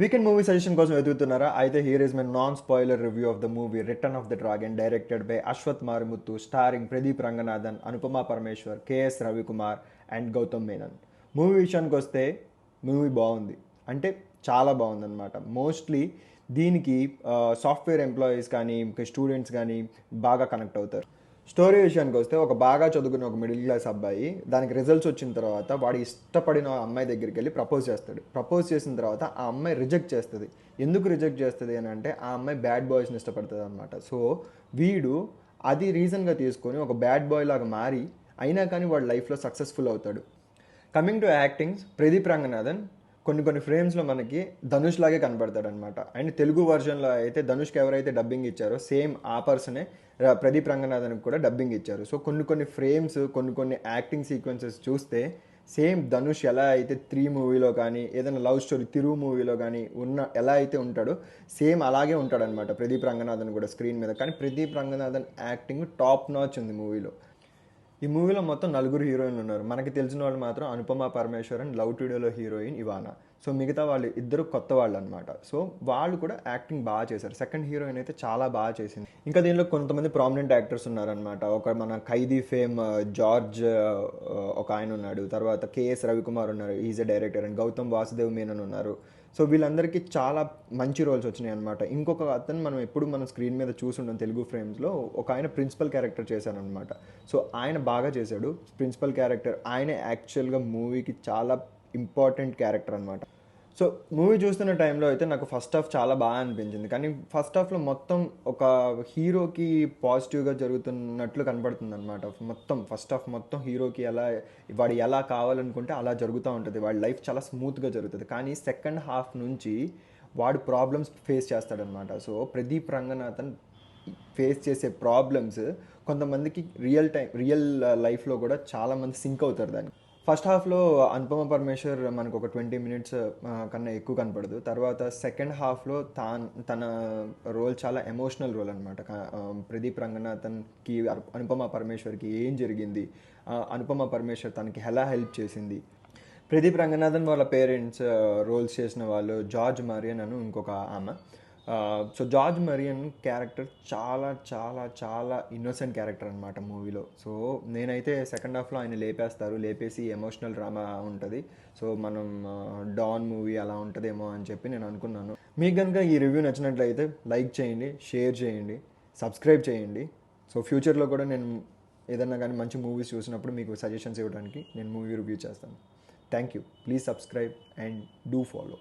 Weekend movie suggestion కోసం వెతుకుతున్నారా? అయితే here is my non spoiler review of the movie return of the dragon, directed by Ashwath Marimuthu, starring Pradeep Ranganathan, Anupama Parameswar, KS Ravikumar and Gautham Menon. Movie విషయానికి వస్తే movie బాగుంది, అంటే చాలా బాగుందన్నమాట. మోస్ట్లీ దీనికి సాఫ్ట్వేర్ ఎంప్లాయీస్ కానీ ఇంకా స్టూడెంట్స్ కానీ బాగా కనెక్ట్ అవుతారు. స్టోరీ విషయానికి వస్తే ఒక బాగా చదువుకున్న ఒక మిడిల్ క్లాస్ అబ్బాయి దానికి రిజల్ట్స్ వచ్చిన తర్వాత వాడు ఇష్టపడిన అమ్మాయి దగ్గరికి వెళ్ళి ప్రపోజ్ చేస్తాడు. ప్రపోజ్ చేసిన తర్వాత ఆ అమ్మాయి రిజెక్ట్ చేస్తుంది. ఎందుకు రిజెక్ట్ చేస్తుంది అని అంటే ఆ అమ్మాయి బ్యాడ్ బాయ్స్ని ఇష్టపడుతుంది అనమాట. సో వీడు అది రీజన్గా తీసుకొని ఒక బ్యాడ్ బాయ్ లాగా మారి అయినా కానీ వాడు లైఫ్లో సక్సెస్ఫుల్ అవుతాడు. Coming to actings, Pradeep Ranganathan కొన్ని ఫ్రేమ్స్లో మనకి ధనుష్ లాగే కనబడతాడు అనమాట. అండ్ తెలుగు వర్షన్లో అయితే ధనుష్కి ఎవరైతే డబ్బింగ్ ఇచ్చారో సేమ్ ఆ పర్సనే ప్రదీప్ రంగనాథన్కి కూడా డబ్బింగ్ ఇచ్చారు. సో కొన్ని ఫ్రేమ్స్ కొన్ని యాక్టింగ్ సీక్వెన్సెస్ చూస్తే సేమ్ ధనుష్ ఎలా అయితే 3 మూవీలో కానీ ఏదైనా లవ్ స్టోరీ తిరుగు మూవీలో కానీ ఎలా అయితే ఉంటాడో సేమ్ అలాగే ఉంటాడనమాట ప్రదీప్ రంగనాథన్ కూడా స్క్రీన్ మీద. కానీ Pradeep Ranganathan acting top notch ఉంది మూవీలో. ఈ మూవీలో మొత్తం 4 హీరోయిన్లు ఉన్నారు. మనకి తెలిసిన వాళ్ళు మాత్రం అనుపమ పరమేశ్వర్ అండ్ లవ్ టుడేలో హీరోయిన్ ఇవానా. సో మిగతా వాళ్ళు ఇద్దరు కొత్త వాళ్ళు అనమాట. సో వాళ్ళు కూడా యాక్టింగ్ బాగా చేశారు. సెకండ్ హీరోయిన్ అయితే చాలా బాగా చేసింది. ఇంకా దీనిలో కొంతమంది ప్రామినెంట్ యాక్టర్స్ ఉన్నారనమాట. ఒక మన ఖైదీ ఫేమ్ జార్జ్ ఒక ఆయన ఉన్నాడు. తర్వాత కేఎస్ రవికుమార్ ఉన్నారు, is a director. And Gautham Vasudev Menon ఉన్నారు. సో వీళ్ళందరికీ చాలా మంచి రోల్స్ వచ్చినాయి అనమాట. ఇంకొక అతను మనం స్క్రీన్ మీద చూసుంటాం తెలుగు ఫ్రేమ్స్లో, ఒక ఆయన ప్రిన్సిపల్ క్యారెక్టర్ చేశానమాట. సో ఆయన బాగా చేశాడు ప్రిన్సిపల్ క్యారెక్టర్. ఆయనే యాక్చువల్గా మూవీకి చాలా ఇంపార్టెంట్ క్యారెక్టర్ అనమాట. సో మూవీ చూస్తున్న టైంలో అయితే నాకు ఫస్ట్ హాఫ్ చాలా బాగా అనిపించింది. కానీ ఫస్ట్ హాఫ్లో మొత్తం ఒక హీరోకి పాజిటివ్గా జరుగుతున్నట్లు కనబడుతుంది అనమాట. మొత్తం ఫస్ట్ హాఫ్ మొత్తం హీరోకి వాడు ఎలా కావాలనుకుంటే అలా జరుగుతూ ఉంటుంది. వాడి లైఫ్ చాలా స్మూత్గా జరుగుతుంది. కానీ సెకండ్ హాఫ్ నుంచి వాడు ప్రాబ్లమ్స్ ఫేస్ చేస్తాడనమాట. సో ప్రదీప్ రంగనాథన్ ఫేస్ చేసే ప్రాబ్లమ్స్ కొంతమందికి రియల్ లైఫ్లో కూడా చాలామంది సింక్ అవుతారు దాన్ని. ఫస్ట్ హాఫ్లో అనుపమ పరమేశ్వర్ మనకు ఒక 20 మినిట్స్ కన్నా ఎక్కువ కనపడదు. తర్వాత సెకండ్ హాఫ్లో తన రోల్ చాలా ఎమోషనల్ రోల్ అనమాట. ప్రదీప్ రంగనాథన్కి అనుపమ పరమేశ్వర్కి ఏం జరిగింది, అనుపమ పరమేశ్వర్ తనకి ఎలా హెల్ప్ చేసింది. ప్రదీప్ రంగనాథన్ వాళ్ళ పేరెంట్స్ రోల్స్ చేసిన వాళ్ళు జార్జ్ మరియన్ అని ఇంకొక ఆమె. సో జార్జ్ మరియన్ క్యారెక్టర్ చాలా చాలా చాలా ఇన్నోసెంట్ క్యారెక్టర్ అనమాట మూవీలో. సో నేనైతే సెకండ్ హాఫ్లో ఆయన లేపేసి ఎమోషనల్ డ్రామా ఉంటుంది. సో మనం డాన్ మూవీ అలా ఉంటుందేమో అని చెప్పి నేను అనుకున్నాను. మీకు కనుక ఈ రివ్యూ నచ్చినట్లయితే లైక్ చేయండి, షేర్ చేయండి, సబ్స్క్రైబ్ చేయండి. సో ఫ్యూచర్లో కూడా నేను ఏదన్నా కానీ మంచి మూవీస్ చూసినప్పుడు మీకు సజెషన్స్ ఇవ్వడానికి నేను మూవీ రివ్యూ చేస్తాను. Thank you. Please subscribe and do follow.